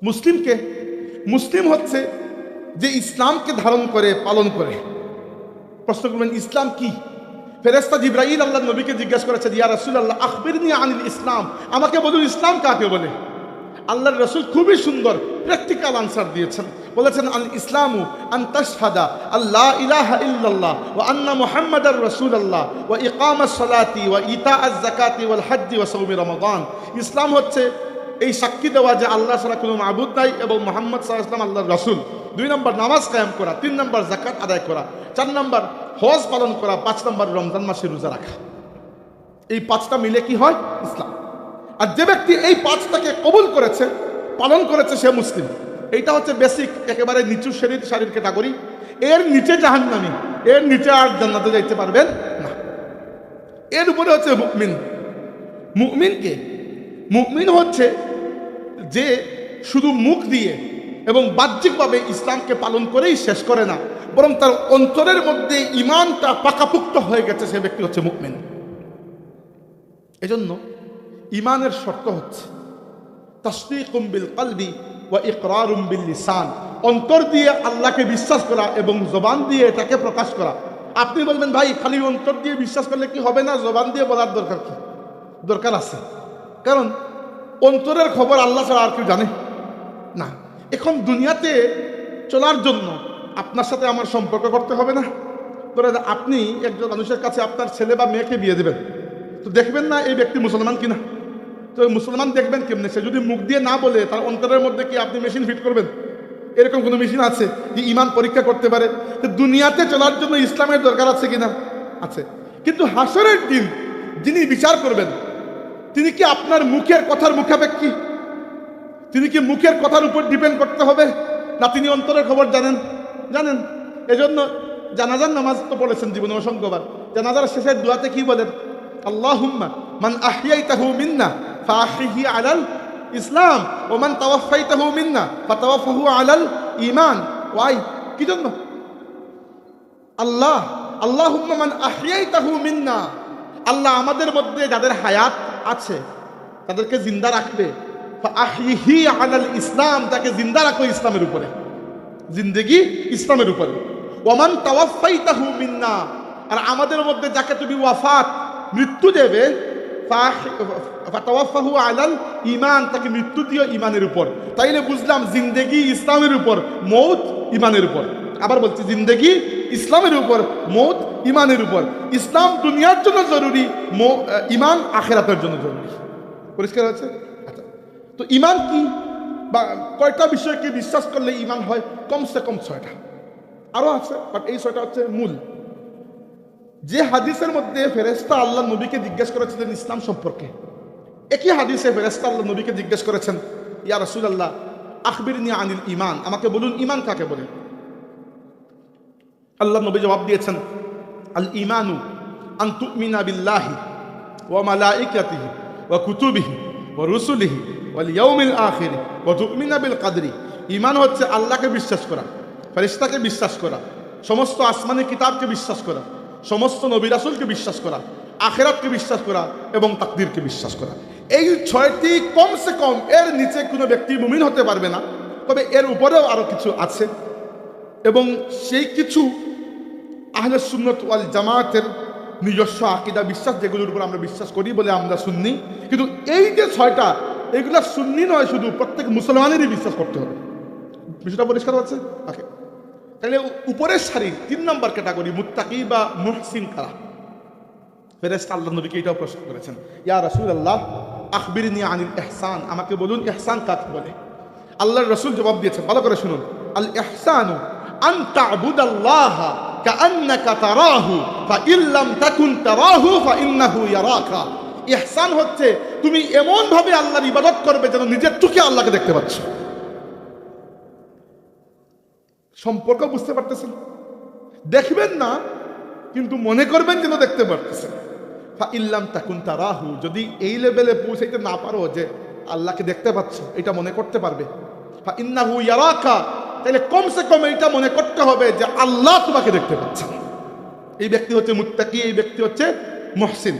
মুসলিমকে, মুসলিম হচ্ছে যে ইসলামকে ধারণ করে পালন করে। প্রশ্ন করবেন ইসলাম কি? ফেরেশতা জিবরাইল আল্লাহ নবীকে জিজ্ঞাসা করেছেন, ইয়া রাসূলুল্লাহ আখবিরনি আনিল ইসলাম, আমাকে বলুন ইসলাম কাকে বলে। আল্লাহর রাসূল খুবই সুন্দর প্র্যাকটিক্যাল আনসার দিয়েছেন, বলেছেন আল ইসলামু আন তাশহাদা আল্লা ইলাহা ইল্লাল্লাহ ওয়া আন্না মুহাম্মাদার রাসূলুল্লাহ ওয়া ইকামাস সালাতি ওয়া ইতাআজ যাকাতি ওয়াল হজ্জি ওয়া সাওমি রমাদান। ইসলাম হচ্ছে এই সাক্ষী দেওয়া যে আল্লাহ ছাড়া কোনো মাবুদ নাই এবং মুহাম্মদ সাল্লাল্লাহু আলাইহি ওয়াসাল্লাম আল্লাহর রাসূল। 2 নম্বর নামাজ কায়েম করা, 3 নম্বর যাকাত আদায় করা, 4 নম্বর হজ পালন করা, 5 নম্বর রমজান মাসে রোজা রাখা। এই 5টা মিলে কি হয়? ইসলাম। আর যে ব্যক্তি এই 5টাকে কবুল করেছে, পালন করেছে, সে মুসলিম। এইটা হচ্ছে বেসিক, একেবারে নিচু শারীর ক্যাটাগরি। এর নিচে জাহান্নামী, এর নিচে আর জান্নাতে যাইতে পারবেন না। এর উপরে হচ্ছে মুমিন। মুমিনকে, মুমিন হচ্ছে যে শুধু মুখ দিয়ে এবং বাহ্যিকভাবে ইসলামকে পালন করেই শেষ করে না, বরং তার অন্তরের মধ্যে ঈমানটা পাকাপুক্ত হয়ে গেছে, সে ব্যক্তি হচ্ছে মুমিন। এজন্য ঈমানের শর্ত হচ্ছে তাসদীকুম বিল কলবি ওয়া ইকরারুম বিল লিসান, অন্তর দিয়ে আল্লাহকে বিশ্বাস করা এবং জবান দিয়ে এটাকে প্রকাশ করা। আপনি বলবেন ভাই খালি অন্তর দিয়ে বিশ্বাস করলে কি হবে না, জবান দিয়ে বলার দরকার কি? দরকার আছে, কারণ অন্তরের খবর আল্লাহ ছাড়া আর কেউ জানে না। এখন দুনিয়াতে চলার জন্য আপনার সাথে আমার সম্পর্ক করতে হবে না। ধরেন আপনি একজন মানুষের কাছে আপনার ছেলে বা মেয়েকে বিয়ে দেবেন, তো দেখবেন না এই ব্যক্তি মুসলমান কিনা। তো মুসলমান দেখবেন কেমনে? সে যদি মুখ দিয়ে না বলে, তার অন্তরের মধ্যে কি আপনি মেশিন ফিট করবেন? এরকম কোনো মেশিন আছে যে ঈমান পরীক্ষা করতে পারে? তো দুনিয়াতে চলার জন্য ইসলামের দরকার আছে কিনা? আছে। কিন্তু হাসরের দিন যিনি বিচার করবেন, তিনি কি আপনার মুখের কথার মুখাপেক্ষী? তিনি কি মুখের কথার উপর ডিপেন্ড করতে হবে, না তিনি অন্তরের খবর জানেন? জানেন। এজন্য জানাজার নামাজ তো পড়েছেন জীবনে অসংখ্যবার। জানাজার শেষের দোয়াতে কি বলেন? আল্লাহুম্মা মান আহইয়াইতাহু মিন্না ফাআহইহি আলাল ইসলাম ওয়া মান তাওয়াফাইতাহু মিন্না ফাতাওয়াফাহু আলাল ঈমান। ওয়াই কি জন্য? আল্লাহুম্মা মান আহইয়াইতাহু মিন্না, আল্লাহ আমাদের মধ্যে যাদের হায়াত আছে তাদেরকে জিন্দা রাখবে। ফাআহইহি আলাল ইসলাম, তাকে জিন্দা রাখো ইসলামের উপরে, জিন্দেগি ইসলামের উপরে। ওয়া মান তাওয়াফাইতাহু মিন্না, আর আমাদের মধ্যে যাকে তুমি ওয়াফাত মৃত্যু দেবে, ফাতাওয়াফাহু আলাল ঈমান, তাকে মৃত্যু দিও ঈমানের উপর। তাইলে বুঝলাম জিন্দেগি ইসলামের উপর, মৌত ঈমানের উপর। আবার বলছি জিন্দেগি ইসলামের উপর, মৌত ঈমানের উপর। ইসলাম দুনিয়ার জন্য জরুরি, ঈমান আখিরাতের জন্য জরুরি। পরিষ্কার আছে? আচ্ছা, তো ঈমান কি বা কয়টা বিষয়কে বিশ্বাস করলে ঈমান হয়? কমসে কম 6টা, আরো আছে, বাট এই 6টা হচ্ছে মূল। যে হাদিসের মধ্যে ফেরেশতা আল্লাহ নবীকে জিজ্ঞেস করেছিলেন ইসলাম সম্পর্কে, একই হাদিসে ফেরেশতা আল্লাহ নবীকে জিজ্ঞেস করেছেন, ইয়া রাসূলুল্লাহ আখবিরনি আনিল ঈমান, আমাকে বলুন ঈমান কাকে বলে। আল্লাহ নবী জবাব দিয়েছেন, আল ঈমানু আন তুমিনা বিল্লাহি ওয়া মালাইকাতিহি ওয়া কুতুবিহি ওয়া রুসুলিহি ওয়াল ইয়াউমিল আখির ওয়া তুমিনা বিল কদরি। ঈমান হচ্ছে আল্লাহকে বিশ্বাস করা, ফেরেশতাকে বিশ্বাস করা, সমস্ত আসমানি কিতাবকে বিশ্বাস করা, সমস্ত নবী রাসূলকে বিশ্বাস করা, আখিরাতকে বিশ্বাস করা এবং তাকদীরকে বিশ্বাস করা। এই 6টি কমসে কম, এর নিচে কোনো ব্যক্তি মুমিন হতে পারবে না। তবে এর উপরেও আরো কিছু আছে, এবং সেই কিছু আহলে সুন্নাত ওয়াল জামাতের নিজস্ব আকীদা বিশ্বাস, যেগুলোর উপর আমরা বিশ্বাস করি বলে আমরা সুন্নি। কিন্তু এই যে 6টা, এগুলা সুন্নি নয়, শুধু প্রত্যেক মুসলমানেরই বিশ্বাস করতে হবে। বিষয়টা পরিষ্কার আছে? ওকে, তাহলে উপরের সারি 3 নম্বর ক্যাটাগরি মুত্তাকি বা মুহসিন কারা। ফেরেশতা আল্লাহ নবীকে এটাও প্রশ্ন করেছেন, ইয়া রাসূলুল্লাহ আখবিরনি আনিল ইহসান, আমাকে বলুন ইহসান কাকে বলে। আল্লাহর রাসূল জবাব দিয়েছেন, ভালো করে শুনুন, আল ইহসানু আন তা'বুদাল্লাহা কাআন্নাকা তারাহু ফাইন লাম তাকুন তারাহু ফাইন্নাহু ইয়ারাকা। ইহসান হচ্ছে তুমি এমন ভাবে আল্লাহর ইবাদত করবে যেন নিজের চোখে আল্লাহকে দেখতে পাচ্ছ। সম্পর্ক বুঝতে পারতেছেন? দেখবেন না, কিন্তু মনে করবেন যেন দেখতে পারতেছেন। ফাইন লাম তাকুন তারাহু, যদি এই লেভেলে পৌঁছাইতে না পারো যে আল্লাহকে দেখতে পাচ্ছ, এটা মনে করতে পারবে, ফাইন্নাহু ইয়ারাকা, তাহলে কমসে কম এটা মনে করতে হবে যে আল্লাহ তোমাকে দেখতে পাচ্ছেন। এই ব্যক্তি হচ্ছে মুত্তাকি, এই ব্যক্তি হচ্ছে মুহসিন।